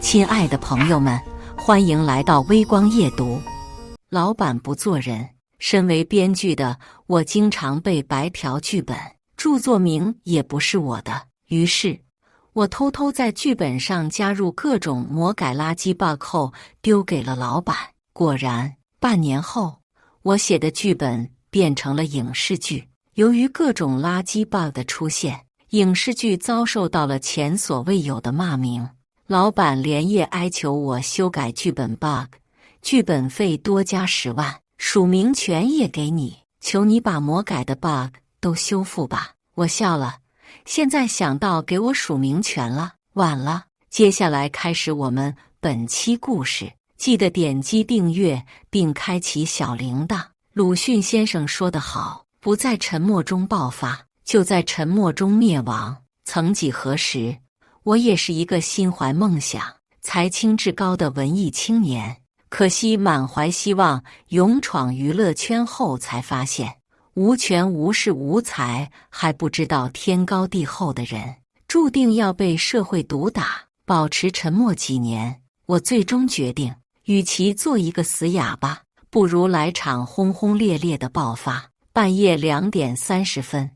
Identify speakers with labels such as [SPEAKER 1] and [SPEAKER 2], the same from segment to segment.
[SPEAKER 1] 亲爱的朋友们，欢迎来到微光夜读。老板不做人。身为编剧的我，经常被白嫖剧本，著作名也不是我的。于是，我偷偷在剧本上加入各种魔改垃圾 bug 后，丢给了老板。果然，半年后，我写的剧本变成了影视剧。由于各种垃圾 bug 的出现，影视剧遭受到了前所未有的骂名。老板连夜哀求我修改剧本 bug， 剧本费多加10万，署名权也给你，求你把魔改的 bug 都修复吧。我笑了，现在想到给我署名权了，晚了。接下来开始我们本期故事，记得点击订阅并开启小铃铛。鲁迅先生说得好，不在沉默中爆发，就在沉默中灭亡。曾几何时，我也是一个心怀梦想、才清志高的文艺青年，可惜满怀希望勇闯娱乐圈后，才发现无权无势无才，还不知道天高地厚的人，注定要被社会毒打。保持沉默几年，我最终决定，与其做一个死哑巴，不如来场轰轰烈烈的爆发。半夜2点30分，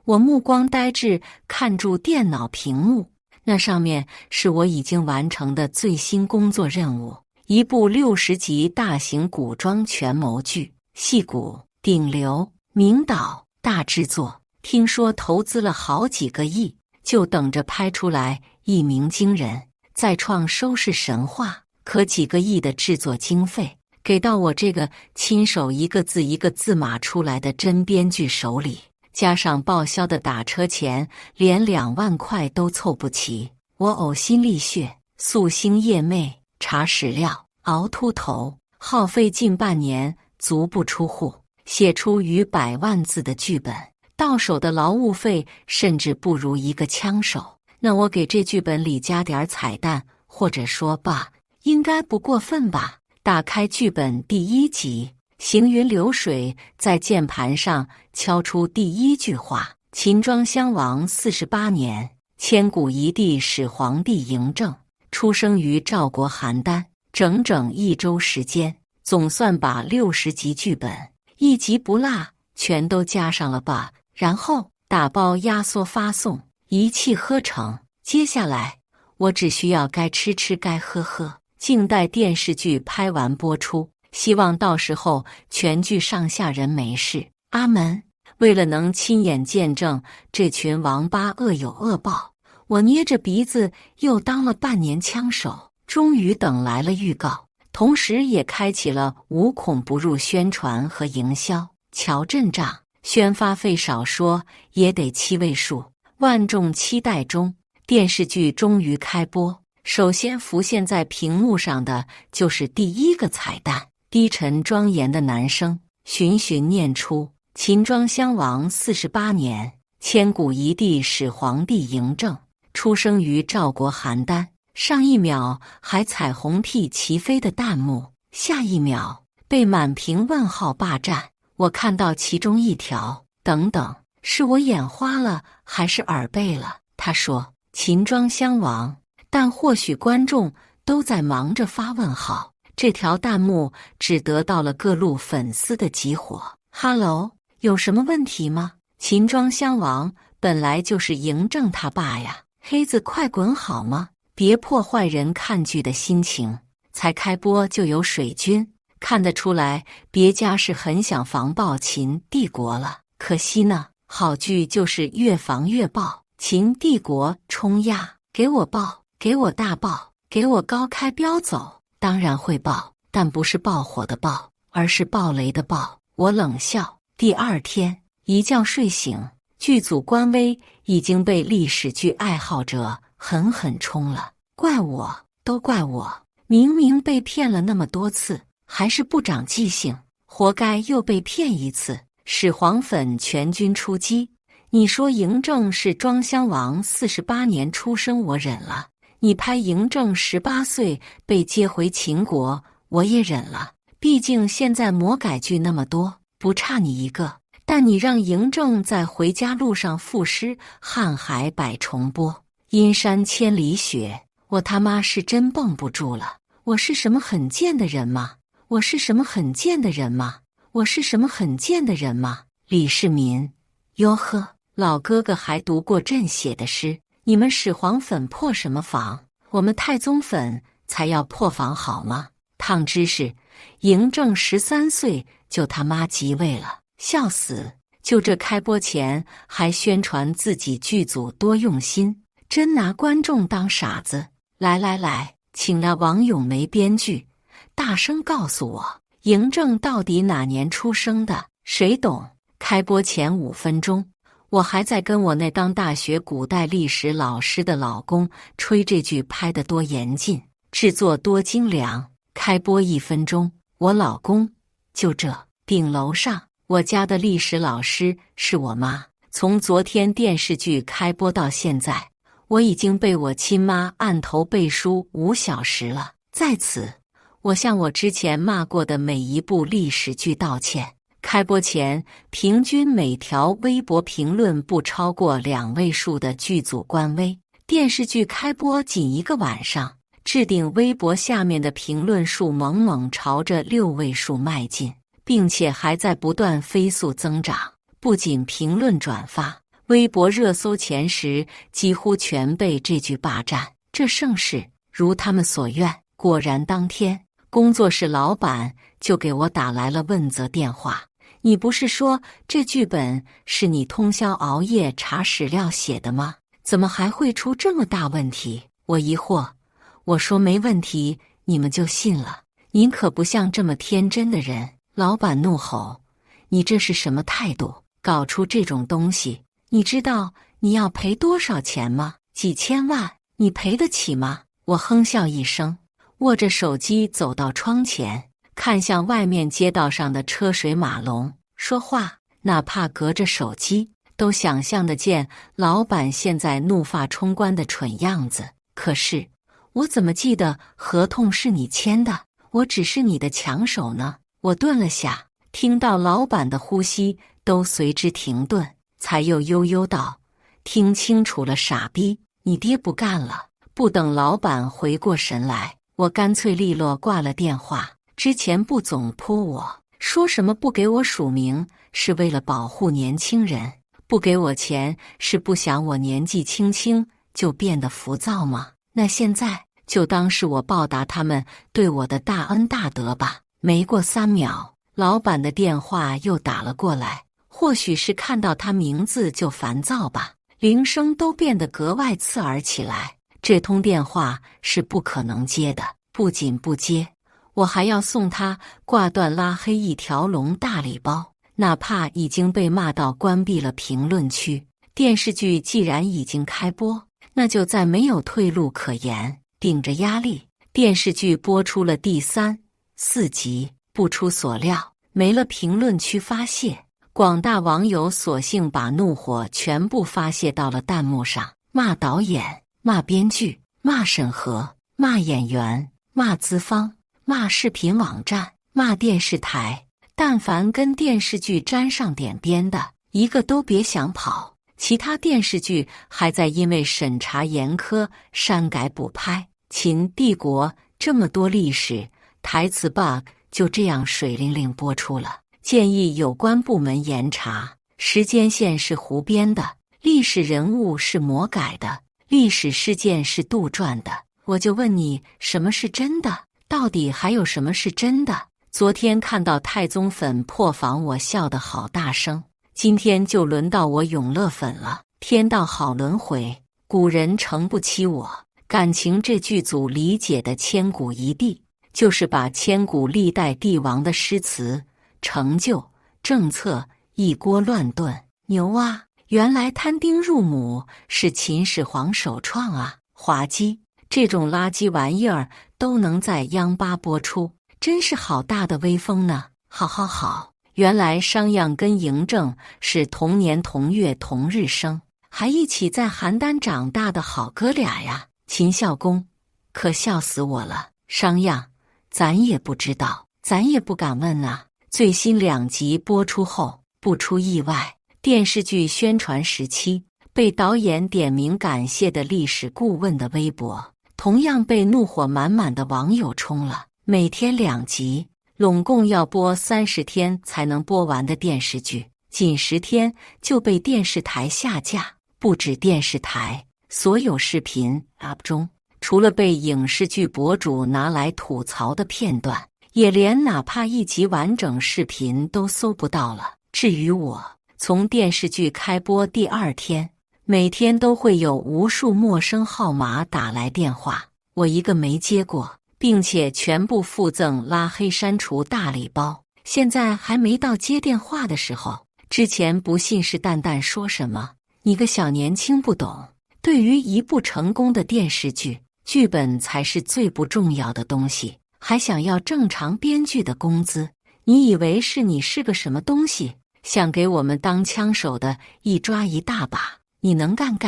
[SPEAKER 1] 我目光呆滞，看住电脑屏幕。那上面是我已经完成的最新工作任务，一部60集大型古装权谋剧，戏骨、顶流、名导，大制作，听说投资了好几个亿，就等着拍出来一鸣惊人，再创收视神话。可几个亿的制作经费，给到我这个亲手一个字一个字码出来的真编剧手里，加上报销的打车钱，连2万块都凑不齐。我呕心沥血，夙兴夜寐，查史料，熬秃头，耗费近半年，足不出户，写出逾100万字的剧本，到手的劳务费甚至不如一个枪手。那我给这剧本里加点彩蛋，或者说吧，应该不过分吧。打开剧本第1集，行云流水，在键盘上敲出第1句话：秦庄襄王48年，千古一帝始皇帝嬴政出生于赵国邯郸。整整1周时间，总算把60集剧本一集不落全都加上了吧，然后打包压缩发送，一气呵成。接下来我只需要该吃吃该喝喝，静待电视剧拍完播出。希望到时候全剧上下人没事，阿门。为了能亲眼见证这群王八恶有恶报，我捏着鼻子又当了半年枪手，终于等来了预告，同时也开启了无孔不入宣传和营销。瞧阵仗，宣发费少说也得7位数。万众期待中，电视剧终于开播。首先浮现在屏幕上的就是第1个彩蛋。低沉庄严的男声循循念出：秦庄襄王48年，千古一帝始皇帝嬴政出生于赵国邯郸。上一秒还彩虹屁齐飞的弹幕，下一秒被满屏问号霸占。我看到其中一条，等等，是我眼花了还是耳背了？他说秦庄襄王，但或许观众都在忙着发问号。这条弹幕只得到了各路粉丝的集火。哈喽，有什么问题吗？秦庄襄王本来就是嬴政他爸呀，黑子快滚好吗？别破坏人看剧的心情。才开播就有水军，看得出来别家是很想防爆秦帝国了。可惜呢，好剧就是越防越爆。秦帝国冲压，给我爆，给我大爆，给我高开飙走。当然会爆，但不是爆火的爆，而是爆雷的爆。我冷笑。第2天一觉睡醒，剧组官微已经被历史剧爱好者狠狠冲了。怪我，都怪我，明明被骗了那么多次，还是不长记性，活该又被骗一次。始皇粉全军出击。你说嬴政是庄襄王48年出生，我忍了。你拍嬴政18岁被接回秦国，我也忍了。毕竟现在魔改剧那么多，不差你一个。但你让嬴政在回家路上赋诗，瀚海百重波，阴山千里雪，我他妈是真绷不住了。我是什么很贱的人吗？我是什么很贱的人吗？我是什么很贱的人吗？李世民，哟呵，老哥哥还读过朕写的诗。你们始皇粉破什么防？我们太宗粉才要破防好吗？烫知识，嬴政13岁就他妈即位了，笑死！就这开播前还宣传自己剧组多用心，真拿观众当傻子。来来来，请了王咏梅编剧，大声告诉我，嬴政到底哪年出生的？谁懂？开播前5分钟，我还在跟我那当大学古代历史老师的老公吹这剧拍得多严谨，制作多精良。开播1分钟，我老公就这顶楼上。我家的历史老师是我妈。从昨天电视剧开播到现在，我已经被我亲妈按头背书5小时了。在此，我向我之前骂过的每一部历史剧道歉。开播前，平均每条微博评论不超过2位数的剧组官微，电视剧开播仅1个晚上，置顶微博下面的评论数猛猛朝着6位数迈进，并且还在不断飞速增长。不仅评论转发，微博热搜前10几乎全被这剧霸占。这盛世如他们所愿，果然当天工作室老板就给我打来了问责电话。你不是说这剧本是你通宵熬夜查史料写的吗？怎么还会出这么大问题？我疑惑，我说没问题，你们就信了？您可不像这么天真的人。老板怒吼，你这是什么态度？搞出这种东西，你知道你要赔多少钱吗？几千万，你赔得起吗？我哼笑一声，握着手机走到窗前，看向外面街道上的车水马龙，说话哪怕隔着手机都想象得见老板现在怒发冲冠的蠢样子。可是我怎么记得合同是你签的？我只是你的抢手呢。我顿了下，听到老板的呼吸都随之停顿，才又悠悠道，听清楚了，傻逼，你爹不干了。不等老板回过神来，我干脆利落挂了电话。之前不总泼我，说什么不给我署名是为了保护年轻人，不给我钱是不想我年纪轻轻就变得浮躁吗？那现在就当是我报答他们对我的大恩大德吧。没过3秒，老板的电话又打了过来，或许是看到他名字就烦躁吧，铃声都变得格外刺耳起来。这通电话是不可能接的，不仅不接，我还要送他挂断拉黑一条龙大礼包。哪怕已经被骂到关闭了评论区，电视剧既然已经开播，那就再没有退路可言。顶着压力，电视剧播出了第3、4集。不出所料，没了评论区发泄，广大网友索性把怒火全部发泄到了弹幕上，骂导演，骂编剧，骂审核，骂演员，骂资方，骂视频网站，骂电视台。但凡跟电视剧沾上点边的，一个都别想跑。其他电视剧还在因为审查严苛删改补拍。秦帝国这么多历史台词 bug 就这样水灵灵播出了，建议有关部门严查。时间线是胡编的，历史人物是魔改的，历史事件是杜撰的。我就问你，什么是真的？到底还有什么是真的？昨天看到太宗粉破防，我笑得好大声。今天就轮到我永乐粉了。天道好轮回，古人诚不欺我。感情这剧组理解的千古一帝，就是把千古历代帝王的诗词、成就、政策一锅乱炖。牛啊！原来摊丁入亩是秦始皇首创啊！滑稽，这种垃圾玩意儿都能在央八播出，真是好大的威风呢！好，原来商鞅跟嬴政是同年同月同日生，还一起在邯郸长大的好哥俩呀！秦孝公，可笑死我了！商鞅，咱也不知道，咱也不敢问啊。最新2集播出后，不出意外，电视剧宣传时期被导演点名感谢的历史顾问的微博同样被怒火满满的网友冲了。每天2集，拢共要播30天才能播完的电视剧，仅10天就被电视台下架。不止电视台，所有视频 UP 中，除了被影视剧博主拿来吐槽的片段，也连哪怕1集完整视频都搜不到了。至于我，从电视剧开播第2天，每天都会有无数陌生号码打来电话，我一个没接过，并且全部附赠拉黑删除大礼包。现在还没到接电话的时候，之前不信誓旦旦说什么你个小年轻不懂，对于一部成功的电视剧，剧本才是最不重要的东西，还想要正常编剧的工资，你以为你是个什么东西？想给我们当枪手的一抓一大把，你能干，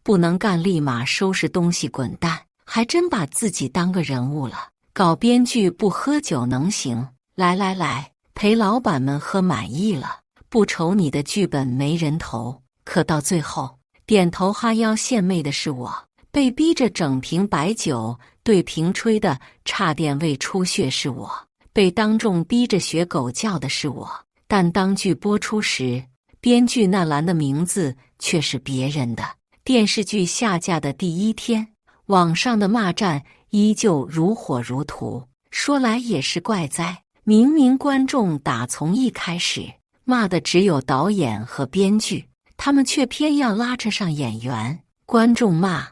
[SPEAKER 1] 不能干立马收拾东西滚蛋，还真把自己当个人物了。搞编剧不喝酒能行？来，陪老板们喝满意了，不愁你的剧本没人投。可到最后，点头哈腰献媚的是我，被逼着整瓶白酒对瓶吹的差点胃出血是我，被当众逼着学狗叫的是我。但当剧播出时，编剧那栏的名字却是别人的。电视剧下架的第1天，网上的骂战依旧如火如荼。说来也是怪哉，明明观众打从一开始骂的只有导演和编剧，他们却偏要拉扯上演员。观众骂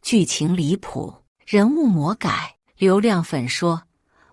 [SPEAKER 1] 剧情离谱，人物魔改，流量粉说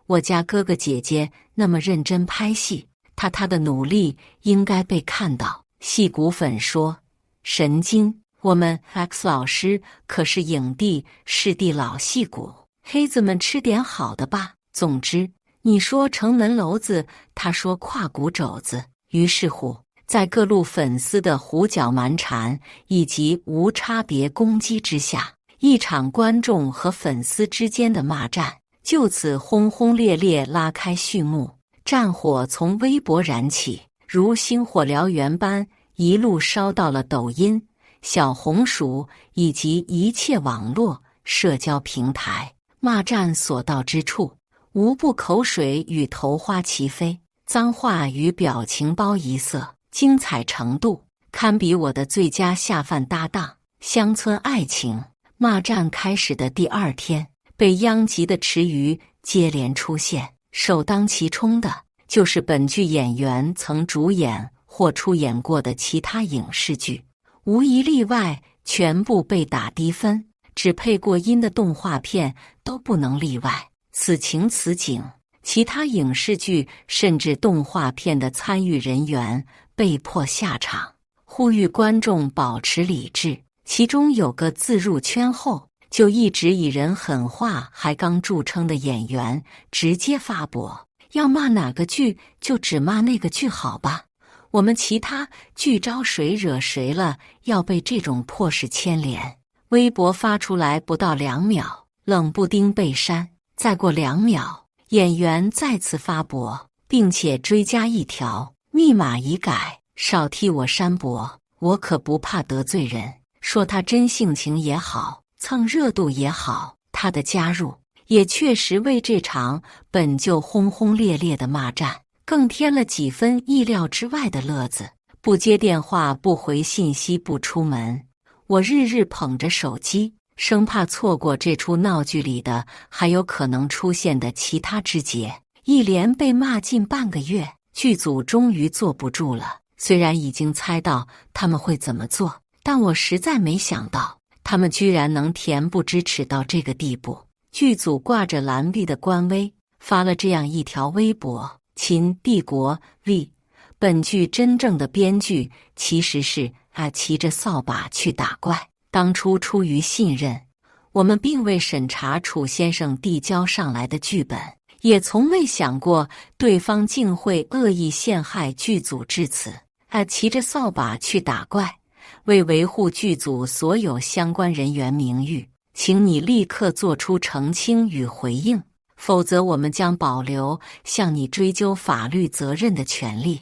[SPEAKER 1] 我家哥哥姐姐那么认真拍戏，他的努力应该被看到。戏骨粉说神经，我们 X 老师可是影帝视帝老戏骨，黑子们吃点好的吧。总之，你说城门楼子，他说胯骨肘子。于是乎，在各路粉丝的胡搅蛮缠以及无差别攻击之下，一场观众和粉丝之间的骂战就此轰轰烈烈拉开序幕。战火从微博燃起，如星火燎原般一路烧到了抖音、小红书以及一切网络社交平台。骂战所到之处，无不口水与头花齐飞，脏话与表情包一色，精彩程度堪比我的最佳下饭搭档《乡村爱情》。骂战开始的第2天，被殃及的池鱼接连出现，首当其冲的就是本剧演员曾主演或出演过的其他影视剧，无一例外全部被打低分，只配过音的动画片都不能例外。此情此景，其他影视剧甚至动画片的参与人员被迫下场，呼吁观众保持理智。其中有个自入圈后就一直以人狠话还刚著称的演员直接发博，要骂哪个剧就只骂那个剧好吧，我们其他剧招谁惹谁了，要被这种破事牵连。微博发出来不到2秒，冷不丁被删，再过2秒，演员再次发博，并且追加一条密码已改，少替我删博，我可不怕得罪人。说他真性情也好，蹭热度也好，他的加入也确实为这场本就轰轰烈烈的骂战更添了几分意料之外的乐子。不接电话，不回信息，不出门，我日日捧着手机，生怕错过这出闹剧里的还有可能出现的其他枝节。一连被骂近半个月，剧组终于坐不住了。虽然已经猜到他们会怎么做，但我实在没想到他们居然能恬不知耻到这个地步。剧组挂着蓝 V 的官微发了这样一条微博：秦帝国 V， 本剧真正的编剧其实是骑着扫把去打怪。当初出于信任，我们并未审查楚先生递交上来的剧本，也从未想过对方竟会恶意陷害剧组至此。骑着扫把去打怪，为维护剧组所有相关人员名誉，请你立刻做出澄清与回应，否则我们将保留向你追究法律责任的权利。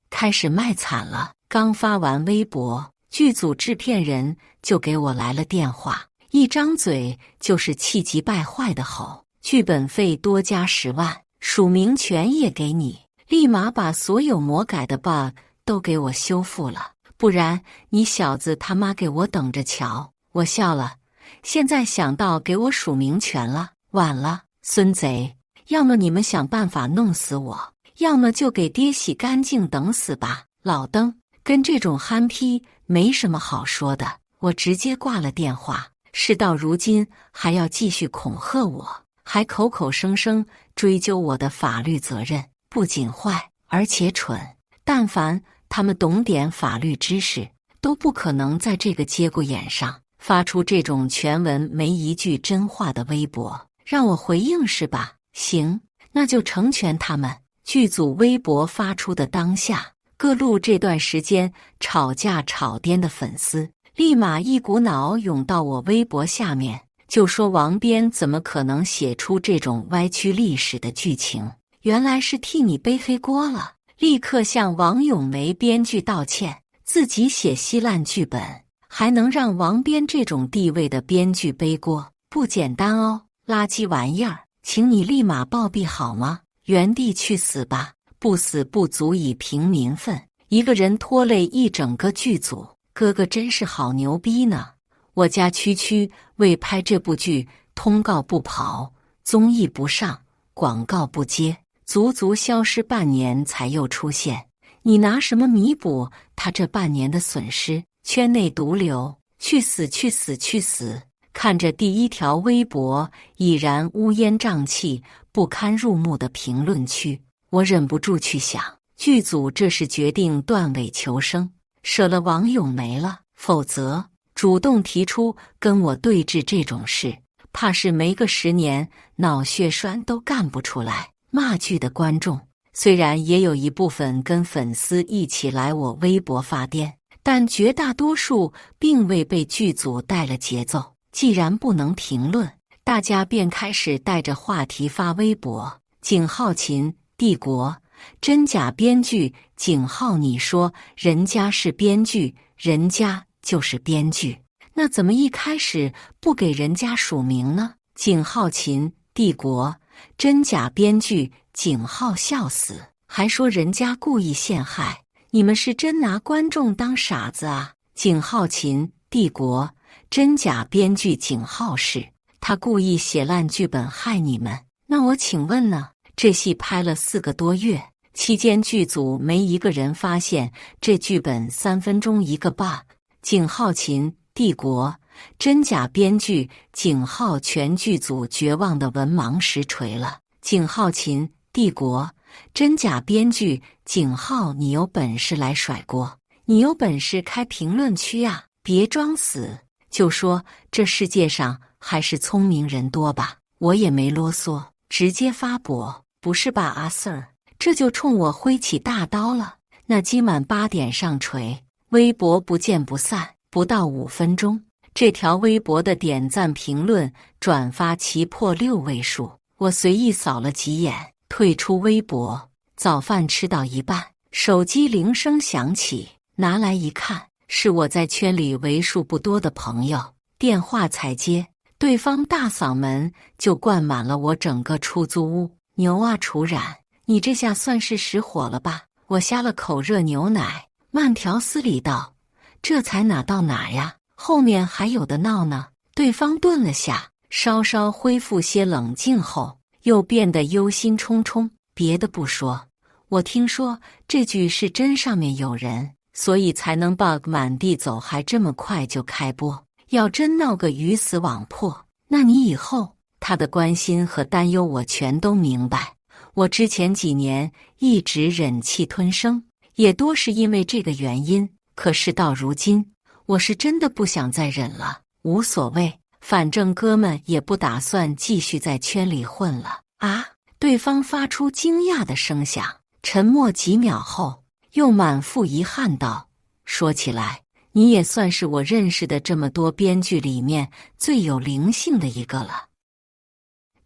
[SPEAKER 1] 开始卖惨了。刚发完微博，剧组制片人就给我来了电话，一张嘴就是气急败坏的吼：剧本费多加10万，署名权也给你，立马把所有魔改的 bug 都给我修复了，不然你小子他妈给我等着瞧！我笑了，现在想到给我署名权了，晚了，孙贼！要么你们想办法弄死我，要么就给爹洗干净等死吧！老登跟这种憨批没什么好说的，我直接挂了电话。事到如今还要继续恐吓我，还口口声声追究我的法律责任，不仅坏，而且蠢。但凡他们懂点法律知识，都不可能在这个节骨眼上发出这种全文没一句真话的微博。让我回应是吧？行，那就成全他们。剧组微博发出的当下，各路这段时间吵架吵颠的粉丝立马一股脑涌到我微博下面，就说王编怎么可能写出这种歪曲历史的剧情，原来是替你背黑锅了，立刻向王咏梅编剧道歉，自己写稀烂剧本，还能让王编这种地位的编剧背锅，不简单哦，垃圾玩意儿，请你立马暴毙好吗？原地去死吧，不死不足以平民愤，一个人拖累一整个剧组，哥哥真是好牛逼呢！我家区区为拍这部剧，通告不跑，综艺不上，广告不接，足足消失半年才又出现。你拿什么弥补他这半年的损失？圈内毒瘤，去死去死去死！看着第一条微博已然乌烟瘴气、不堪入目的评论区，我忍不住去想，剧组这是决定断尾求生，舍了王咏梅了，否则主动提出跟我对峙这种事，怕是没个10年脑血栓都干不出来。骂剧的观众虽然也有一部分跟粉丝一起来我微博发癫，但绝大多数并未被剧组带了节奏。既然不能评论，大家便开始带着话题发微博。井号秦帝国真假编剧，井号你说人家是编剧，人家就是编剧，那怎么一开始不给人家署名呢？井号秦帝国真假编剧，井号笑死，还说人家故意陷害，你们是真拿观众当傻子啊？井号秦帝国真假编剧，井号是他故意写烂剧本害你们。那我请问呢？这戏拍了4个多月，期间剧组没一个人发现这剧本3分钟一个 bug。井号秦帝国真假编剧，井号全剧组绝望的文盲实锤了。井号秦帝国真假编剧，井号你有本事来甩锅，你有本事开评论区啊，别装死。就说这世界上还是聪明人多吧，我也没啰嗦，直接发博。不是吧阿 Sir， 这就冲我挥起大刀了？那今晚8点上锤，微博不见不散。不到5分钟，这条微博的点赞、评论、转发齐破6位数。我随意扫了几眼，退出微博。早饭吃到一半，手机铃声响起，拿来一看，是我在圈里为数不多的朋友。电话才接，对方大嗓门就灌满了我整个出租屋。牛啊楚冉，你这下算是使火了吧？我呷了口热牛奶，慢条斯理道：这才哪到哪呀，后面还有的闹呢。对方顿了下，稍稍恢复些冷静后，又变得忧心忡忡。别的不说，我听说这剧是真上面有人，所以才能 bug 满地走，还这么快就开播。要真闹个鱼死网破，那你以后他的关心和担忧我全都明白。我之前几年一直忍气吞声，也多是因为这个原因。可事到如今，我是真的不想再忍了。无所谓，反正哥们也不打算继续在圈里混了啊！对方发出惊讶的声响，沉默几秒后，又满腹遗憾道：说起来，你也算是我认识的这么多编剧里面最有灵性的一个了。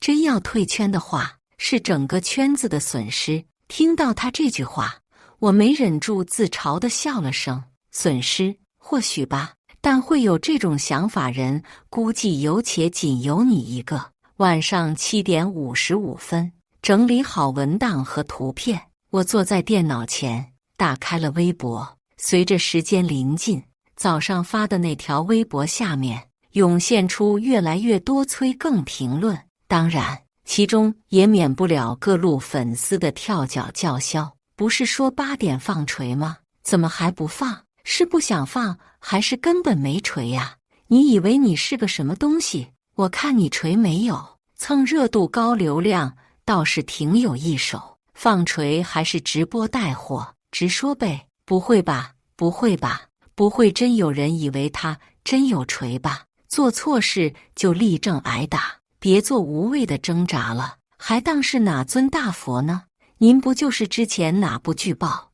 [SPEAKER 1] 真要退圈的话，是整个圈子的损失。听到他这句话，我没忍住自嘲地笑了声。损失，或许吧，但会有这种想法人，估计有且仅有你一个。晚上7点55分，整理好文档和图片，我坐在电脑前，打开了微博。随着时间临近，早上发的那条微博下面涌现出越来越多催更评论，当然，其中也免不了各路粉丝的跳脚叫嚣。不是说8点放锤吗？怎么还不放？是不想放，还是根本没锤呀？你以为你是个什么东西？我看你锤没有，蹭热度高流量倒是挺有一手，放锤还是直播带货？直说呗。不会吧？不会吧？不会真有人以为他真有锤吧？做错事就立正挨打，别做无谓的挣扎了，还当是哪尊大佛呢？您不就是之前哪部剧爆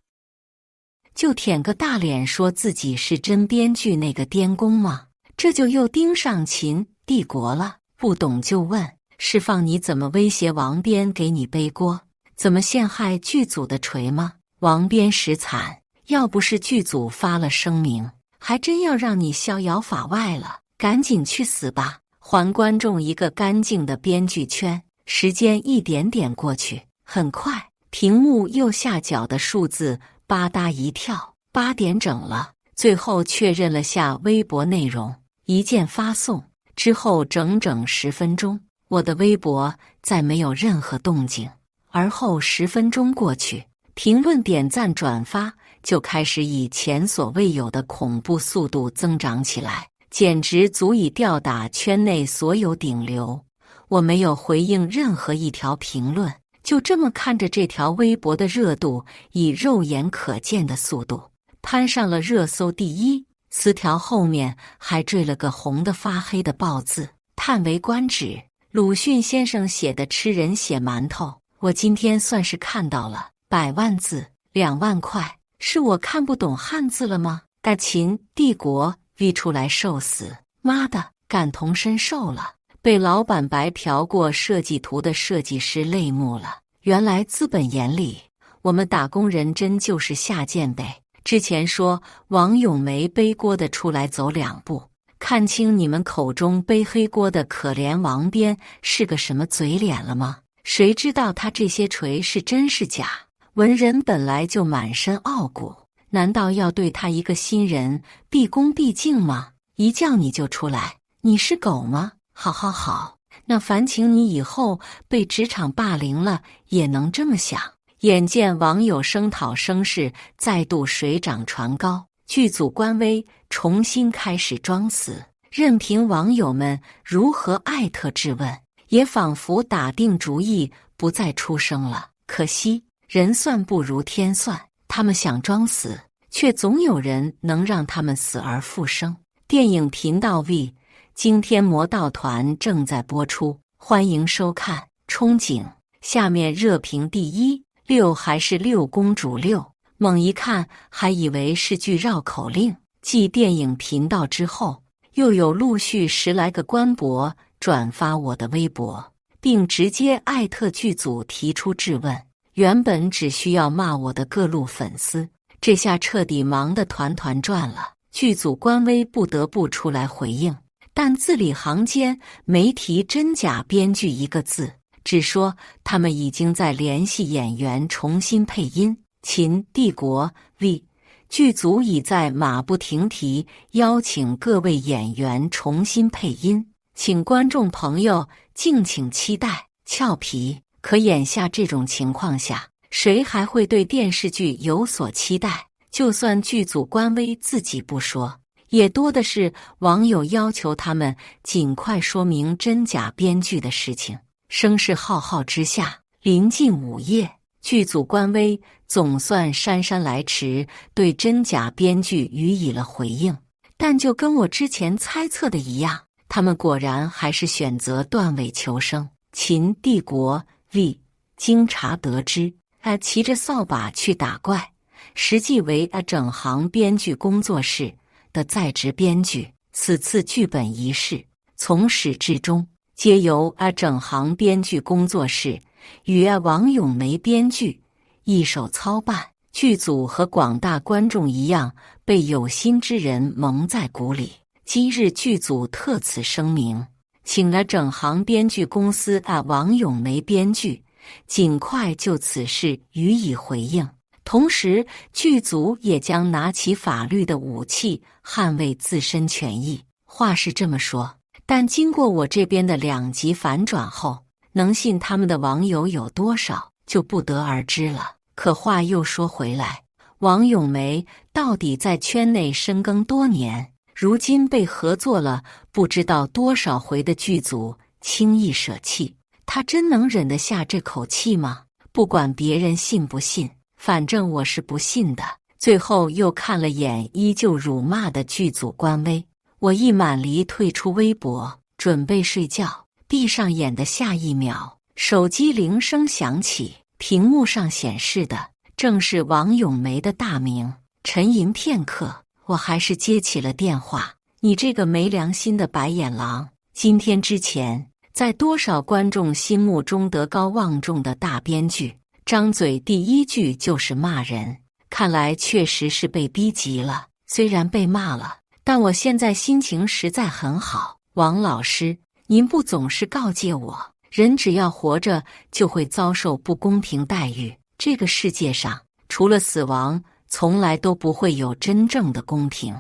[SPEAKER 1] 就舔个大脸说自己是真编剧那个颠公吗？这就又盯上秦帝国了。不懂就问，释放你怎么威胁王编给你背锅？怎么陷害剧组的锤吗？王编实惨，要不是剧组发了声明，还真要让你逍遥法外了。赶紧去死吧，还观众一个干净的编剧圈。时间一点点过去，很快屏幕右下角的数字吧嗒一跳，8点整了。最后确认了下微博内容，一键发送。之后整整10分钟，我的微博再没有任何动静。而后10分钟过去，评论、点赞、转发就开始以前所未有的恐怖速度增长起来，简直足以吊打圈内所有顶流。我没有回应任何一条评论，就这么看着这条微博的热度以肉眼可见的速度攀上了热搜第一。词条后面还缀了个红的发黑的爆字，叹为观止。鲁迅先生写的吃人血馒头，我今天算是看到了。100万字，2万块，是我看不懂汉字了吗？秦帝国 V 出来受死，妈的，感同身受了。被老板白嫖过设计图的设计师泪目了。原来资本眼里，我们打工人真就是下贱呗。之前说王咏梅背锅的出来走2步，看清你们口中背黑锅的可怜王编是个什么嘴脸了吗？谁知道他这些锤是真是假？文人本来就满身傲骨，难道要对他一个新人毕恭毕敬吗？一叫你就出来，你是狗吗？好，那烦请你以后被职场霸凌了也能这么想。眼见网友声讨声势再度水涨船高，剧组官微重新开始装死，任凭网友们如何艾特质问，也仿佛打定主意不再出声了。可惜人算不如天算，他们想装死，却总有人能让他们死而复生。电影频道 V 惊天魔盗团正在播出，欢迎收看。憧憬下面热评第一，6还是6公主6？猛一看还以为是句绕口令。继电影频道之后，又有陆续10来个官博转发我的微博，并直接艾特剧组提出质问。原本只需要骂我的各路粉丝，这下彻底忙得团团转了。剧组官微不得不出来回应，但字里行间没提真假编剧一个字，只说他们已经在联系演员重新配音。秦帝国 V 剧组已在马不停蹄邀请各位演员重新配音，请观众朋友敬请期待。俏皮，可眼下这种情况下，谁还会对电视剧有所期待？就算剧组官微自己不说，也多的是网友要求他们尽快说明真假编剧的事情。声势浩浩之下，临近午夜，剧组官微总算姗姗来迟对真假编剧予以了回应。但就跟我之前猜测的一样，他们果然还是选择断尾求生。秦帝国 V 经查得知，骑着扫把去打怪，实际为整行编剧工作室的在职编剧。此次剧本一事，从始至终皆由整行编剧工作室与王咏梅编剧一手操办。剧组和广大观众一样，被有心之人蒙在鼓里。今日剧组特此声明，请了整行编剧公司王咏梅编剧尽快就此事予以回应。同时，剧组也将拿起法律的武器，捍卫自身权益。话是这么说，但经过我这边的2极反转后，能信他们的网友有多少，就不得而知了。可话又说回来，王咏梅到底在圈内深耕多年，如今被合作了不知道多少回的剧组轻易舍弃，她真能忍得下这口气吗？不管别人信不信，反正我是不信的。最后又看了眼依旧辱骂的剧组官微，我一满离退出微博，准备睡觉。闭上眼的下一秒，手机铃声响起，屏幕上显示的正是王咏梅的大名。沉吟片刻，我还是接起了电话。你这个没良心的白眼狼，今天之前在多少观众心目中德高望重的大编剧，张嘴第一句就是骂人，看来确实是被逼急了。虽然被骂了，但我现在心情实在很好。王老师，您不总是告诫我，人只要活着就会遭受不公平待遇，这个世界上除了死亡，从来都不会有真正的公平。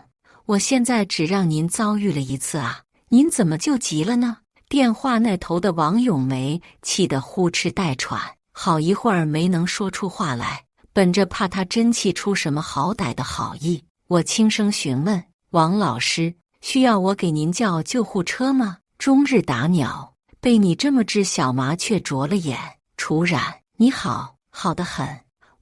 [SPEAKER 1] 我现在只让您遭遇了一次啊，您怎么就急了呢？电话那头的王咏梅气得呼哧带喘，好一会儿没能说出话来。本着怕他真气出什么好歹的好意，我轻声询问王老师，需要我给您叫救护车吗？终日打鸟，被你这么只小麻雀啄了眼。楚冉，你好，好得很。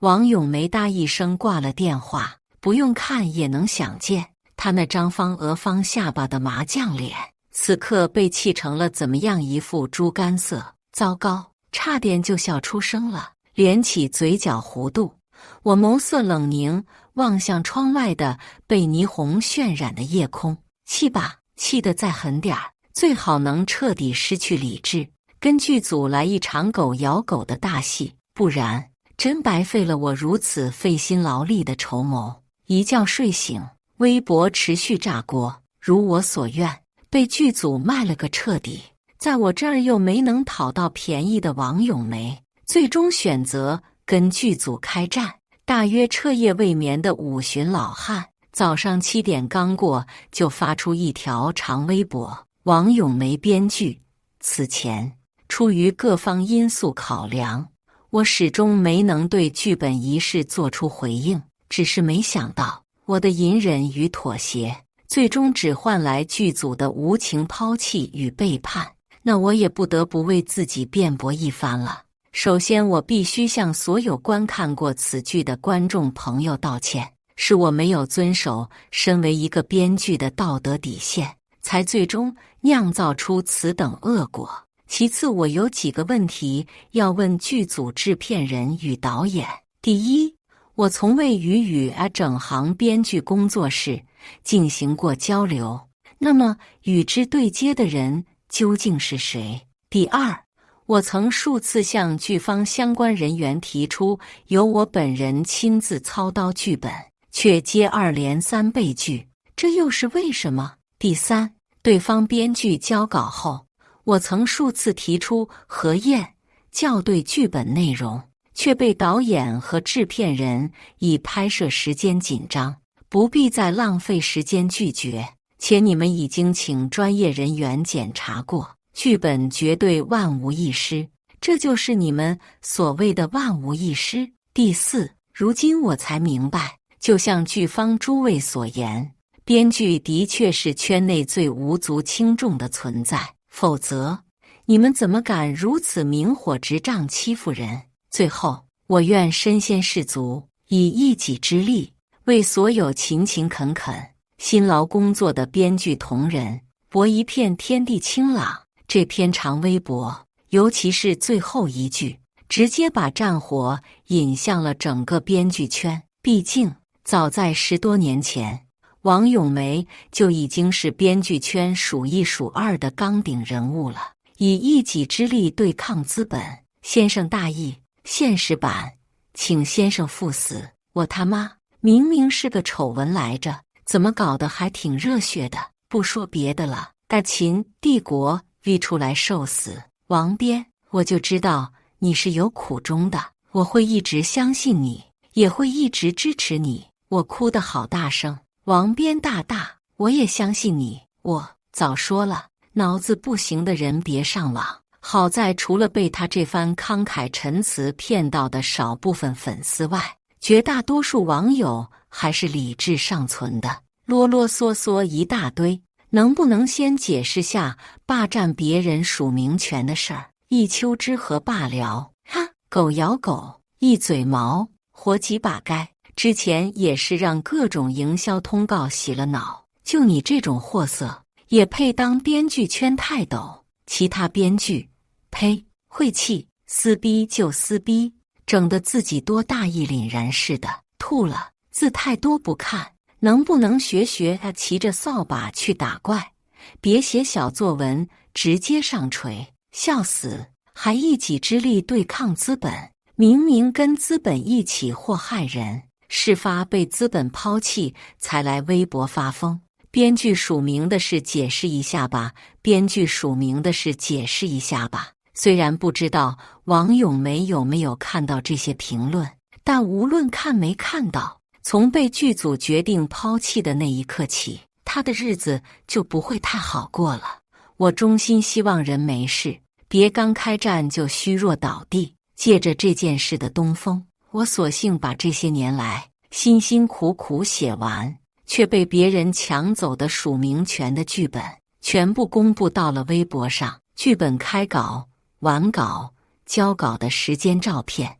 [SPEAKER 1] 王咏梅答一声挂了电话，不用看也能想见，他那张方额方下巴的麻将脸，此刻被气成了怎么样一副猪肝色。糟糕，差点就笑出声了，连起嘴角弧度。我眸色冷凝，望向窗外的被霓虹渲染的夜空。气吧，气得再狠点儿，最好能彻底失去理智，跟剧组来一场狗咬狗的大戏，不然真白费了我如此费心劳力的筹谋。一觉睡醒，微博持续炸锅，如我所愿，被剧组卖了个彻底。在我这儿又没能讨到便宜的王咏梅，最终选择跟剧组开战。大约彻夜未眠的五旬老汉，早上7点刚过，就发出一条长微博：王咏梅编剧，此前出于各方因素考量，我始终没能对剧本一事做出回应，只是没想到我的隐忍与妥协，最终只换来剧组的无情抛弃与背叛。那我也不得不为自己辩驳一番了。首先，我必须向所有观看过此剧的观众朋友道歉，是我没有遵守身为一个编剧的道德底线，才最终酿造出此等恶果。其次，我有几个问题要问剧组制片人与导演。第一，我从未与整行编剧工作室进行过交流，那么与之对接的人究竟是谁？第二，我曾数次向剧方相关人员提出由我本人亲自操刀剧本，却接二连三被拒，这又是为什么？第三，对方编剧交稿后，我曾数次提出核验校对剧本内容，却被导演和制片人以拍摄时间紧张，不必再浪费时间拒绝，且你们已经请专业人员检查过，剧本绝对万无一失，这就是你们所谓的万无一失。第四，如今我才明白，就像剧方诸位所言，编剧的确是圈内最无足轻重的存在，否则你们怎么敢如此明火执仗欺负人？最后，我愿身先士卒，以一己之力，为所有勤勤恳恳、辛劳工作的编剧同仁博一片天地清朗。这篇长微博，尤其是最后一句，直接把战火引向了整个编剧圈。毕竟，早在10多年前，王咏梅就已经是编剧圈数一数二的纲顶人物了。以一己之力对抗资本，先生大义，现实版，请先生赴死。我他妈明明是个丑闻来着，怎么搞得还挺热血的？不说别的了，大秦帝国逼出来受死。王编，我就知道你是有苦衷的，我会一直相信你，也会一直支持你。我哭得好大声。王编大大，我也相信你。我早说了，脑子不行的人别上网。好在除了被他这番慷慨陈词骗到的少部分粉丝外，绝大多数网友还是理智尚存的，啰啰嗦嗦一大堆。能不能先解释下霸占别人署名权的事儿？一丘之貉罢了。哈，狗咬狗，一嘴毛，活几把该。之前也是让各种营销通告洗了脑，就你这种货色，也配当编剧圈泰斗？其他编剧，呸，晦气，撕逼就撕逼，整得自己多大义凛然似的，吐了。字太多不看，能不能学他骑着扫把去打怪？别写小作文，直接上锤，笑死！还一己之力对抗资本，明明跟资本一起祸害人，事发被资本抛弃，才来微博发疯。编剧署名的事解释一下吧，编剧署名的事解释一下吧。虽然不知道王咏梅有没有看到这些评论，但无论看没看到，从被剧组决定抛弃的那一刻起，他的日子就不会太好过了。我衷心希望人没事，别刚开战就虚弱倒地。借着这件事的东风，我索性把这些年来辛辛苦苦写完却被别人抢走的署名权的剧本全部公布到了微博上。剧本开稿、完稿、交稿的时间照片，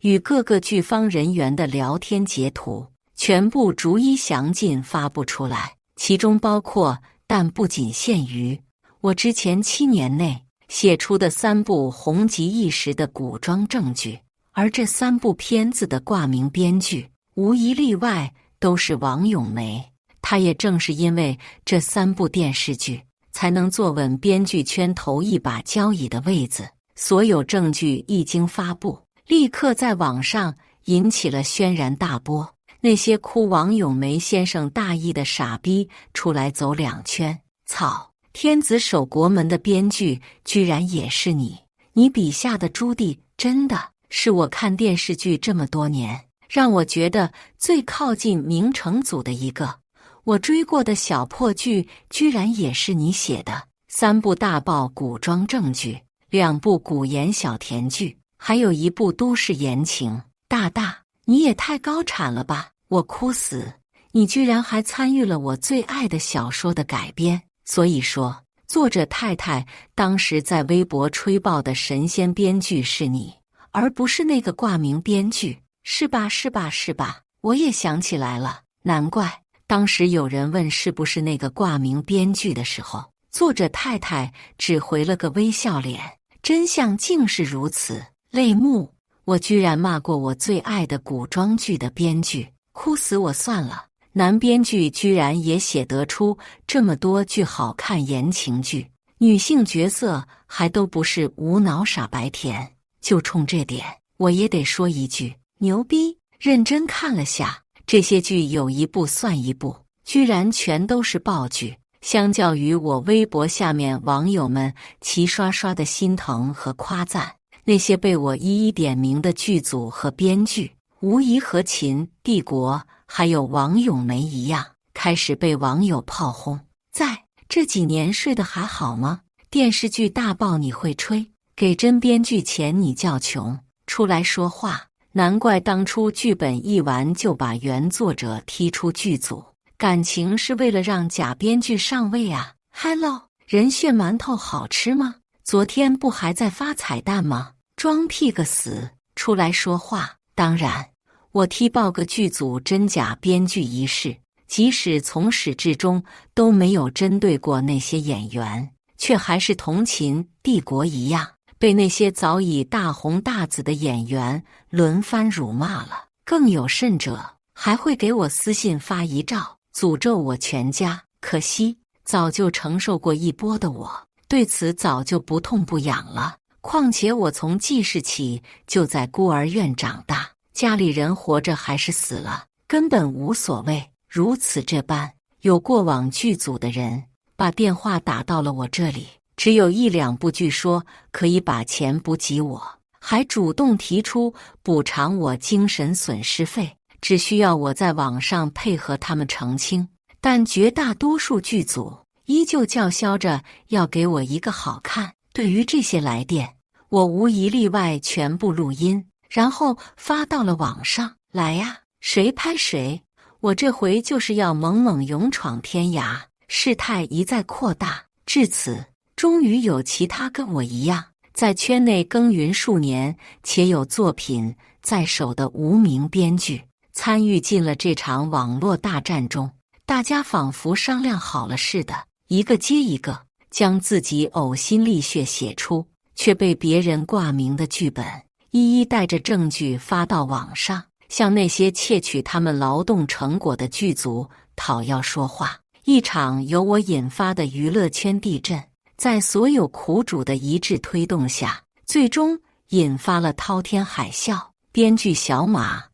[SPEAKER 1] 与各个剧方人员的聊天截图，全部逐一详尽发布出来，其中包括但不仅限于我之前7年内写出的3部红极一时的古装正剧，而这3部片子的挂名编剧无一例外都是王咏梅。她也正是因为这3部电视剧，才能坐稳编剧圈头一把交椅的位子。所有证据一经发布，立刻在网上引起了轩然大波。那些哭王咏梅先生大义的傻逼出来走2圈。操！天子守国门的编剧居然也是你！你笔下的朱棣真的是我看电视剧这么多年让我觉得最靠近明成祖的一个。我追过的小破剧居然也是你写的，3部大爆古装正剧，2部古言小甜剧，还有1部都市言情。大大，你也太高产了吧！我哭死！你居然还参与了我最爱的小说的改编。所以说，作者太太当时在微博吹爆的神仙编剧是你，而不是那个挂名编剧，是吧？是吧？是吧？我也想起来了，难怪当时有人问是不是那个挂名编剧的时候，作者太太只回了个微笑脸。真相竟是如此，泪目！我居然骂过我最爱的古装剧的编剧，哭死我算了。男编剧居然也写得出这么多剧好看言情剧，女性角色还都不是无脑傻白甜。就冲这点，我也得说一句牛逼！认真看了下，这些剧有1部算1部，居然全都是爆剧。相较于我微博下面网友们齐刷刷的心疼和夸赞，那些被我一一点名的剧组和编剧，无疑和秦帝国还有王咏梅一样，开始被网友炮轰。在这几年睡得还好吗？电视剧大爆你会吹，给真编剧钱你叫穷，出来说话！难怪当初剧本一完就把原作者踢出剧组，感情是为了让假编剧上位啊。Hello， 人血馒头好吃吗？昨天不还在发彩蛋吗？装屁个死！出来说话！当然，我踢爆个剧组真假编剧一事，即使从始至终都没有针对过那些演员，却还是同秦帝国一样，被那些早已大红大紫的演员轮番辱骂了。更有甚者，还会给我私信发遗照，诅咒我全家。可惜，早就承受过一波的我，对此早就不痛不痒了。况且我从记事起就在孤儿院长大，家里人活着还是死了，根本无所谓。如此这般，有过往剧组的人把电话打到了我这里，只有1、2部剧说可以把钱补给我，还主动提出补偿我精神损失费，只需要我在网上配合他们澄清。但绝大多数剧组依旧叫嚣着要给我一个好看。对于这些来电，我无一例外全部录音，然后发到了网上。来呀，谁拍谁！我这回就是要猛猛勇闯天涯。事态一再扩大，至此，终于有其他跟我一样，在圈内耕耘数年且有作品在手的无名编剧，参与进了这场网络大战中。大家仿佛商量好了似的，一个接一个将自己呕心沥血写出却被别人挂名的剧本，一一带着证据发到网上，向那些窃取他们劳动成果的剧组讨要说话。一场由我引发的娱乐圈地震，在所有苦主的一致推动下，最终引发了滔天海啸。编剧小马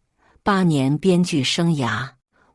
[SPEAKER 1] ，8年编剧生涯，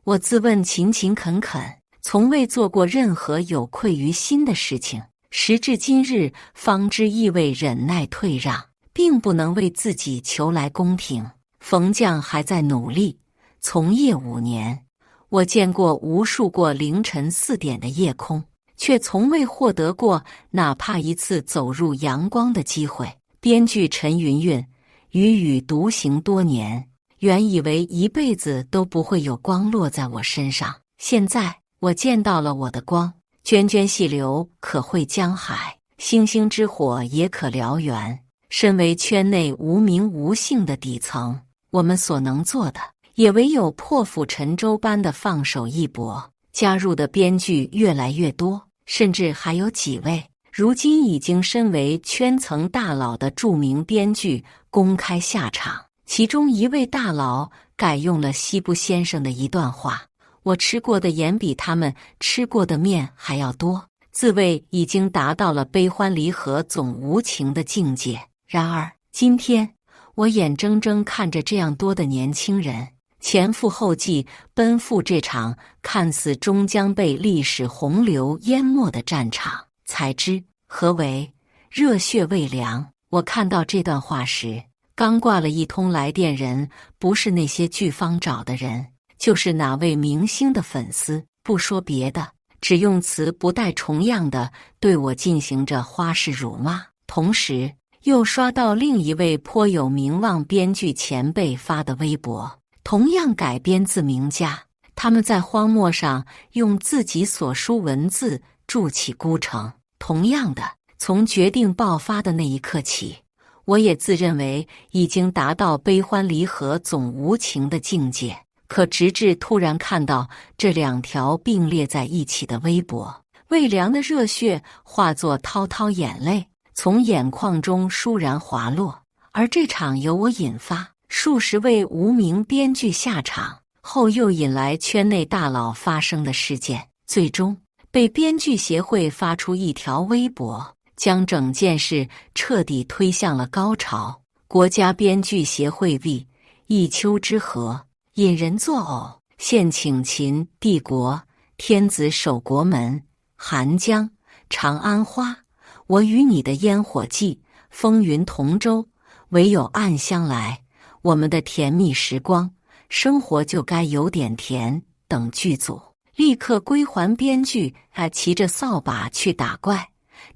[SPEAKER 1] 我自问勤勤恳恳，从未做过任何有愧于心的事情。时至今日，方知意味忍耐退让，并不能为自己求来公平。冯酱还在努力，从业5年，我见过无数过凌晨4点的夜空，却从未获得过哪怕一次走入阳光的机会。编剧陈云云，踽踽独行多年，原以为一辈子都不会有光落在我身上，现在我见到了我的光。涓涓细流可会江海，星星之火也可燎原。身为圈内无名无姓的底层，我们所能做的也唯有破釜沉舟般的放手一搏。加入的编剧越来越多，甚至还有几位如今已经身为圈层大佬的著名编剧公开下场。其中一位大佬改用了西部先生的一段话：我吃过的盐比他们吃过的面还要多，自谓已经达到了悲欢离合总无情的境界。然而今天我眼睁睁看着这样多的年轻人前赴后继奔赴这场看似终将被历史洪流淹没的战场，才知何为热血未凉。我看到这段话时，刚挂了一通来电人不是那些剧方找的人，就是哪位明星的粉丝。不说别的，只用词不带重样的对我进行着花式辱骂。同时又刷到另一位颇有名望编剧前辈发的微博，同样改编自名家，他们在荒漠上用自己所书文字筑起孤城。同样的，从决定爆发的那一刻起，我也自认为已经达到悲欢离合总无情的境界。可直至突然看到这2条并列在一起的微博，未凉的热血化作滔滔眼泪，从眼眶中倏然滑落。而这场由我引发，数十位无名编剧下场后又引来圈内大佬发声的事件，最终被编剧协会发出一条微博，将整件事彻底推向了高潮。国家编剧协会为一丘之貉，引人作呕，现请秦帝国、天子守国门、寒江、长安花，我与你的烟火季，风云同舟，唯有暗香来，我们的甜蜜时光，生活就该有点甜等剧组立刻归还编剧，还骑着扫把去打怪，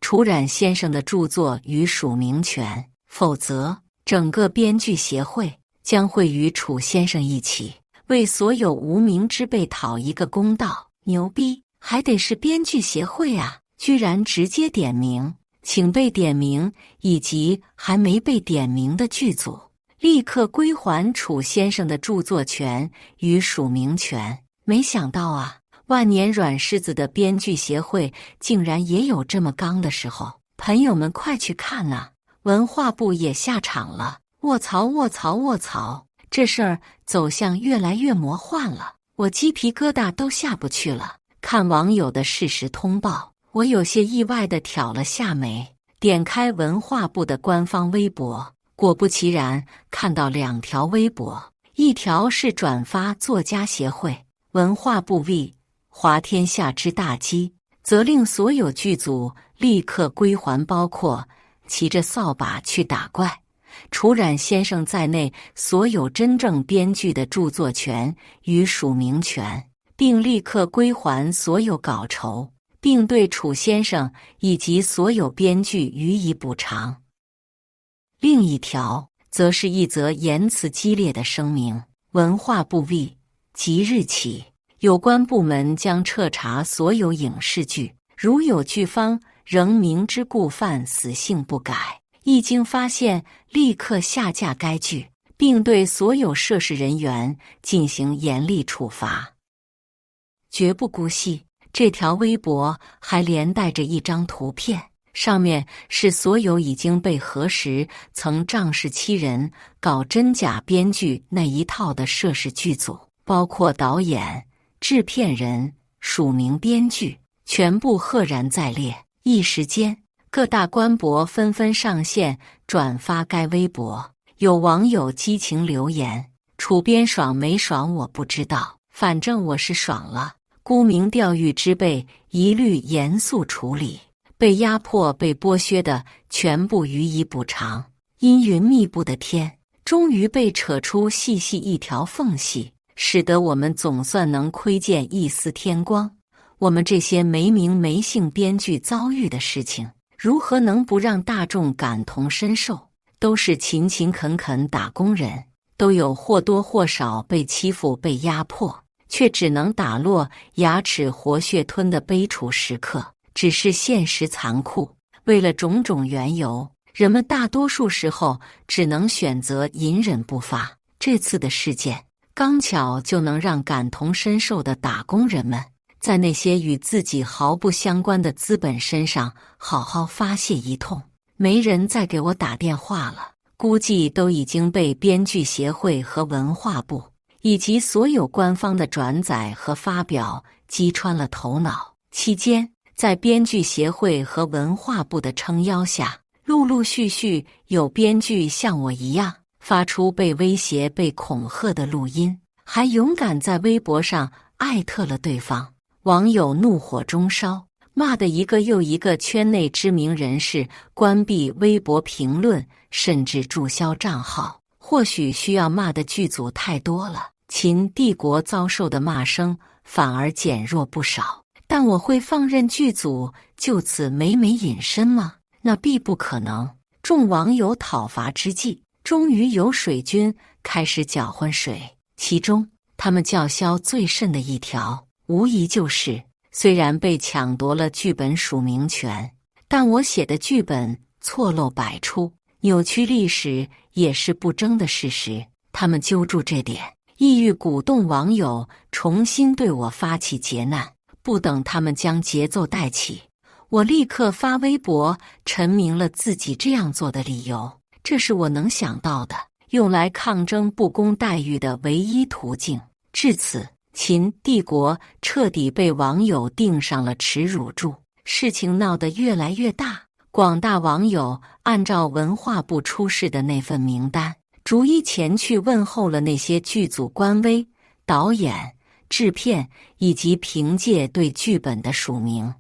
[SPEAKER 1] 楚冉先生的著作与署名权，否则整个编剧协会将会与楚先生一起为所有无名之辈讨一个公道。牛逼，还得是编剧协会啊，居然直接点名，请被点名以及还没被点名的剧组立刻归还楚先生的著作权与署名权。没想到啊，万年软柿子的编剧协会竟然也有这么刚的时候。朋友们快去看啊，文化部也下场了。卧槽卧槽卧槽，这事儿走向越来越魔幻了，我鸡皮疙瘩都下不去了。看网友的事实通报，我有些意外地挑了下眉，点开文化部的官方微博，果不其然看到2条微博，一条是转发作家协会文化部为滑天下之大稽，责令所有剧组立刻归还，包括骑着扫把去打怪，除冉先生在内所有真正编剧的著作权与署名权，并立刻归还所有稿酬，并对楚先生以及所有编剧予以补偿。另一条则是一则言辞激烈的声明：文化部立即日起，有关部门将彻查所有影视剧，如有剧方仍明知故犯，死性不改，一经发现，立刻下架该剧，并对所有涉事人员进行严厉处罚。绝不姑息，这条微博还连带着一张图片，上面是所有已经被核实曾仗势欺人、搞真假编剧那一套的涉事剧组，包括导演、制片人、署名编剧，全部赫然在列。一时间，各大官博纷纷上线转发该微博，有网友激情留言：楚编爽没爽我不知道，反正我是爽了。沽名钓誉之辈一律严肃处理，被压迫被剥削的全部予以补偿。阴云密布的天终于被扯出细细一条缝隙，使得我们总算能窥见一丝天光。我们这些没名没姓编剧遭遇的事情，如何能不让大众感同身受？都是勤勤恳恳打工人，都有或多或少被欺负被压迫，却只能打落牙齿活血吞的悲楚时刻。只是现实残酷，为了种种缘由，人们大多数时候只能选择隐忍不发。这次的事件刚巧就能让感同身受的打工人们在那些与自己毫不相关的资本身上好好发泄一通。没人再给我打电话了，估计都已经被编剧协会和文化部以及所有官方的转载和发表击穿了头脑。期间，在编剧协会和文化部的撑腰下，陆陆续续有编剧像我一样发出被威胁被恐吓的录音，还勇敢在微博上艾特了对方。网友怒火中烧，骂的一个又一个圈内知名人士关闭微博评论，甚至注销账号。或许需要骂的剧组太多了，秦帝国遭受的骂声反而减弱不少。但我会放任剧组就此每每隐身吗？那必不可能。众网友讨伐之际，终于有水军开始搅浑水，其中他们叫嚣最甚的一条，无疑就是虽然被抢夺了剧本署名权，但我写的剧本错漏百出，扭曲历史也是不争的事实。他们揪住这点，意欲鼓动网友重新对我发起劫难。不等他们将节奏带起，我立刻发微博陈明了自己这样做的理由。这是我能想到的用来抗争不公待遇的唯一途径。至此，秦帝国彻底被网友钉上了耻辱柱。事情闹得越来越大，广大网友按照文化部出示的那份名单，逐一前去问候了那些剧组官微、导演、制片以及凭借对剧本的署名，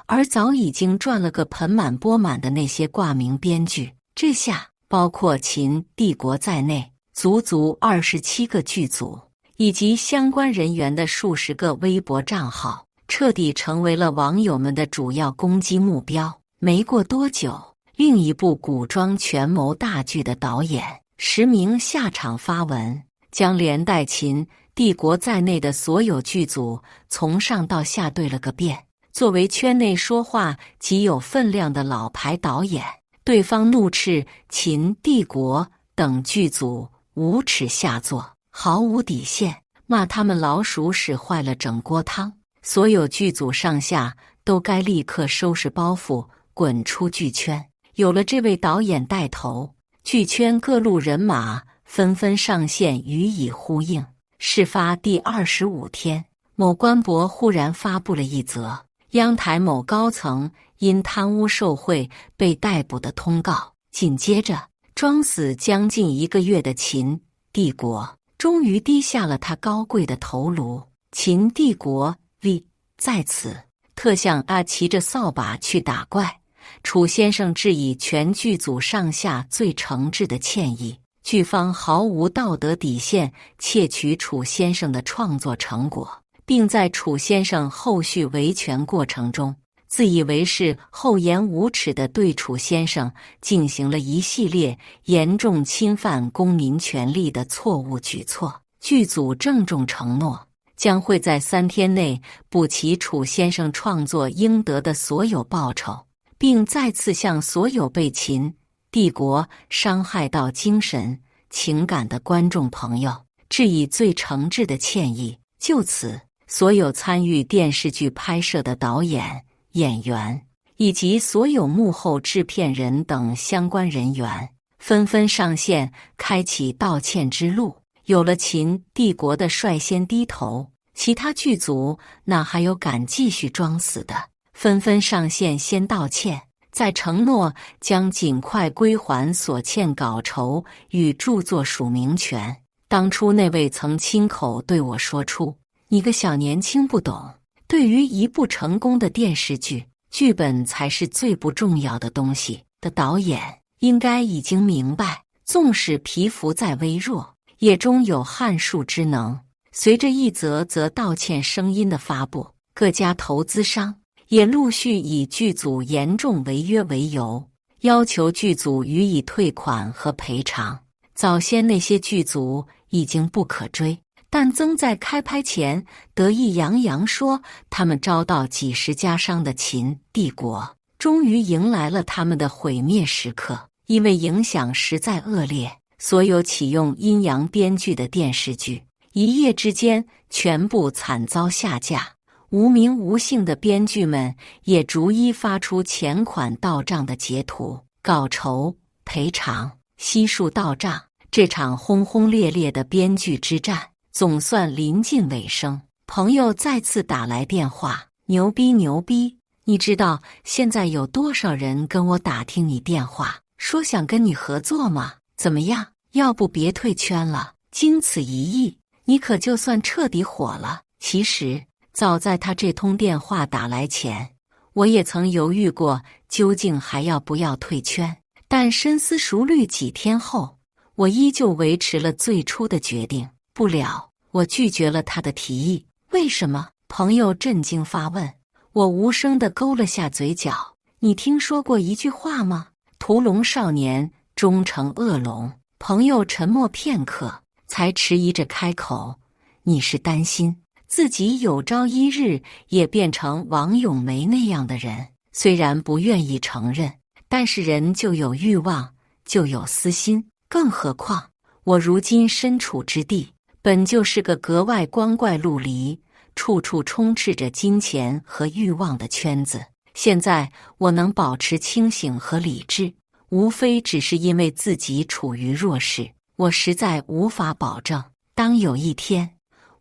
[SPEAKER 1] 而早已经赚了个盆满钵满的那些挂名编剧，这下包括秦帝国在内，足足27个剧组以及相关人员的数十个微博账号，彻底成为了网友们的主要攻击目标。没过多久，另一部古装权谋大剧的导演实名下场发文，将连带秦帝国在内的所有剧组从上到下对了个遍。作为圈内说话极有分量的老牌导演，对方怒斥秦帝国等剧组无耻下作，毫无底线，骂他们老鼠屎坏了整锅汤。所有剧组上下都该立刻收拾包袱滚出剧圈。有了这位导演带头，剧圈各路人马纷纷上线予以呼应。事发第25天，某官博忽然发布了一则央台某高层因贪污受贿被逮捕的通告。紧接着，装死将近1个月的秦帝国终于低下了他高贵的头颅。秦帝国 V 在此特向骑着扫把去打怪。楚先生致以全剧组上下最诚挚的歉意，剧方毫无道德底线窃取楚先生的创作成果，并在楚先生后续维权过程中，自以为是、厚颜无耻地对楚先生进行了一系列严重侵犯公民权利的错误举措。剧组郑重承诺，将会在3天内补齐楚先生创作应得的所有报酬，并再次向所有被秦帝国伤害到精神、情感的观众朋友致以最诚挚的歉意。就此，所有参与电视剧拍摄的导演、演员以及所有幕后制片人等相关人员纷纷上线，开启道歉之路。有了秦帝国的率先低头，其他剧组哪还有敢继续装死的？纷纷上线先道歉，再承诺将尽快归还所欠稿酬与著作署名权。当初那位曾亲口对我说出“你个小年轻不懂，对于一部成功的电视剧，剧本才是最不重要的东西”的导演，应该已经明白，纵使蚍蜉再微弱，也终有撼树之能。随着一则则道歉声音的发布，各家投资商也陆续以剧组严重违约为由，要求剧组予以退款和赔偿。早先那些剧组已经不可追，但曾在开拍前得意洋洋说他们遭到几十家商的秦帝国，终于迎来了他们的毁灭时刻。因为影响实在恶劣，所有启用阴阳编剧的电视剧一夜之间全部惨遭下架。无名无姓的编剧们也逐一发出钱款到账的截图，稿酬、赔偿悉数到账。这场轰轰烈烈的编剧之战总算临近尾声。朋友再次打来电话，牛逼牛逼！你知道现在有多少人跟我打听你电话，说想跟你合作吗？怎么样？要不别退圈了？经此一役，你可就算彻底火了。其实早在他这通电话打来前，我也曾犹豫过究竟还要不要退圈，但深思熟虑几天后，我依旧维持了最初的决定。不了，我拒绝了他的提议。为什么？朋友震惊发问。我无声地勾了下嘴角。你听说过一句话吗？屠龙少年终成恶龙。朋友沉默片刻，才迟疑着开口。你是担心自己有朝一日也变成王咏梅那样的人？虽然不愿意承认，但是人就有欲望，就有私心。更何况我如今身处之地，本就是个格外光怪陆离，处处充斥着金钱和欲望的圈子。现在我能保持清醒和理智，无非只是因为自己处于弱势。我实在无法保证，当有一天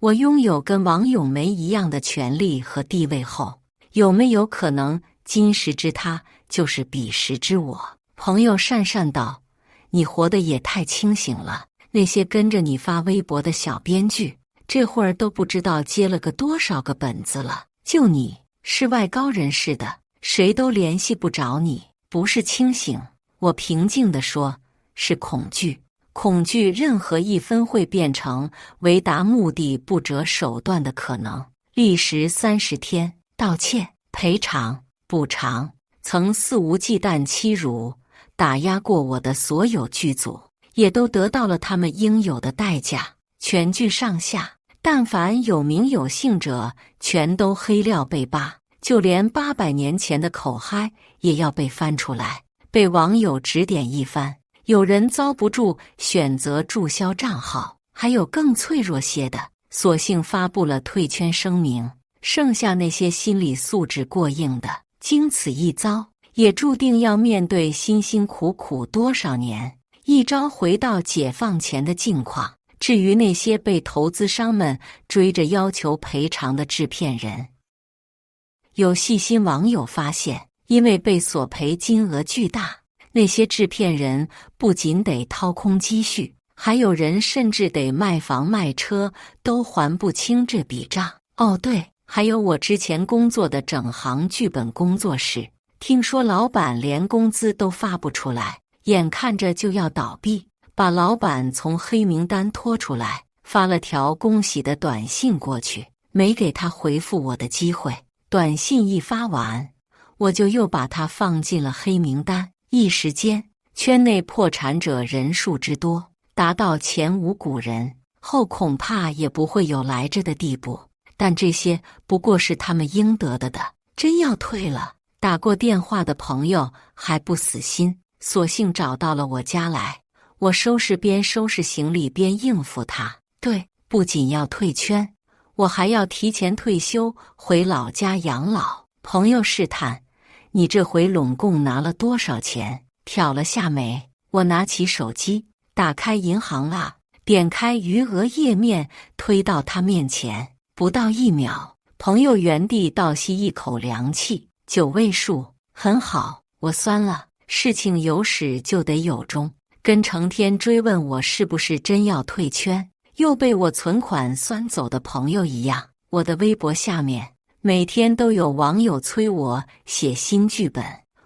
[SPEAKER 1] 我拥有跟王咏梅一样的权利和地位后，有没有可能今时之他就是彼时之我？朋友讪讪道，你活得也太清醒了。那些跟着你发微博的小编剧，这会儿都不知道接了个多少个本子了。就你世外高人似的，谁都联系不着你。不是清醒，我平静地说，是恐惧。恐惧任何一分会变成为达目的不择手段的可能。历时30天，道歉、赔偿、补偿，曾肆无忌惮欺辱、打压过我的所有剧组，也都得到了他们应有的代价。全剧上下，但凡有名有姓者，全都黑料被扒，就连800年前的口嗨也要被翻出来，被网友指点一番。有人遭不住，选择注销账号，还有更脆弱些的，索性发布了退圈声明。剩下那些心理素质过硬的，经此一遭，也注定要面对辛辛苦苦多少年，一朝回到解放前的境况。至于那些被投资商们追着要求赔偿的制片人，有细心网友发现，因为被索赔金额巨大，那些制片人不仅得掏空积蓄，还有人甚至得卖房卖车都还不清这笔账。哦对，还有我之前工作的整行剧本工作室，听说老板连工资都发不出来，眼看着就要倒闭，把老板从黑名单拖出来，发了条恭喜的短信过去，没给他回复我的机会。短信一发完，我就又把他放进了黑名单。一时间，圈内破产者人数之多，达到前无古人，后恐怕也不会有来着的地步。但这些不过是他们应得的。真要退了，打过电话的朋友还不死心，索性找到了我家来。我边收拾行李边应付他。对，不仅要退圈，我还要提前退休，回老家养老。朋友试探：你这回拢共拿了多少钱？挑了下眉。我拿起手机，打开银行啦，点开余额页面，推到他面前。不到1秒，朋友原地倒吸一口凉气，9位数，很好。我酸了，事情有始就得有终，跟成天追问我是不是真要退圈，又被我存款酸走的朋友一样。我的微博下面每天都有网友催我写新剧本，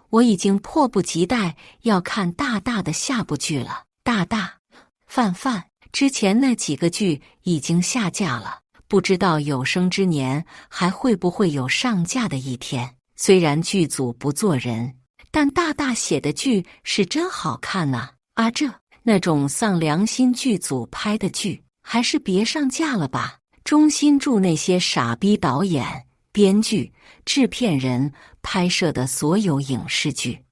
[SPEAKER 1] 我已经迫不及待要看大大的下部剧了。大大、范范之前那几个剧已经下架了，不知道有生之年还会不会有上架的一天。虽然剧组不做人，但大大写的剧是真好看呐！那种丧良心剧组拍的剧，还是别上架了吧。衷心祝那些傻逼导演、编剧、制片人拍摄的所有影视剧，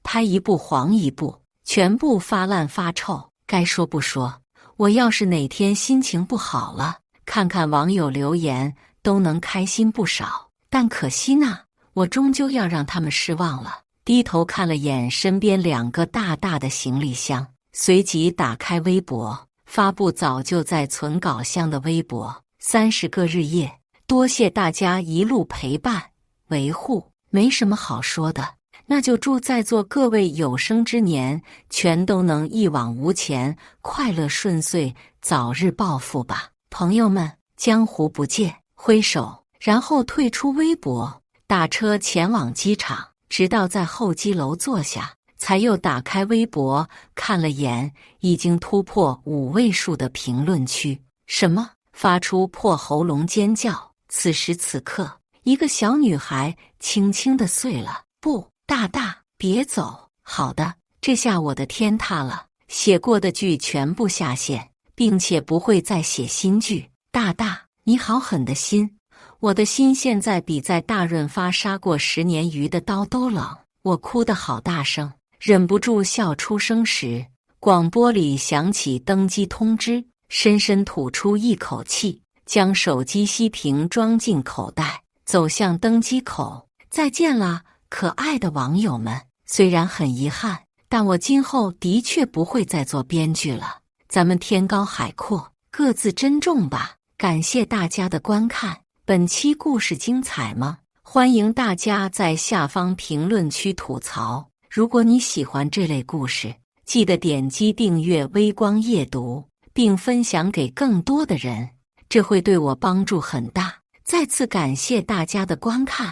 [SPEAKER 1] 拍一部黄一部，全部发烂发臭。该说不说，我要是哪天心情不好了，看看网友留言都能开心不少。但可惜呢，我终究要让他们失望了。低头看了眼身边2个大大的行李箱，随即打开微博，发布早就在存稿箱的微博：30个日夜，多谢大家一路陪伴维护。没什么好说的，那就祝在座各位有生之年全都能一往无前，快乐顺遂，早日暴富吧。朋友们，江湖不见，挥手，然后退出微博，打车前往机场，直到在候机楼坐下，才又打开微博看了眼已经突破5位数的评论区。什么？发出破喉咙尖叫。此时此刻，一个小女孩轻轻地碎了。不，大大，别走。好的，这下我的天塌了，写过的剧全部下线，并且不会再写新剧。大大，你好狠的心。我的心现在比在大润发杀过10年鱼的刀都冷。我哭得好大声，忍不住笑出声时，广播里响起登机通知，深深吐出一口气，将手机熄屏装进口袋，走向登机口。再见啦，可爱的网友们！虽然很遗憾，但我今后的确不会再做编剧了。咱们天高海阔，各自珍重吧。感谢大家的观看。本期故事精彩吗？欢迎大家在下方评论区吐槽。如果你喜欢这类故事，记得点击订阅微光夜读，并分享给更多的人，这会对我帮助很大。再次感谢大家的观看。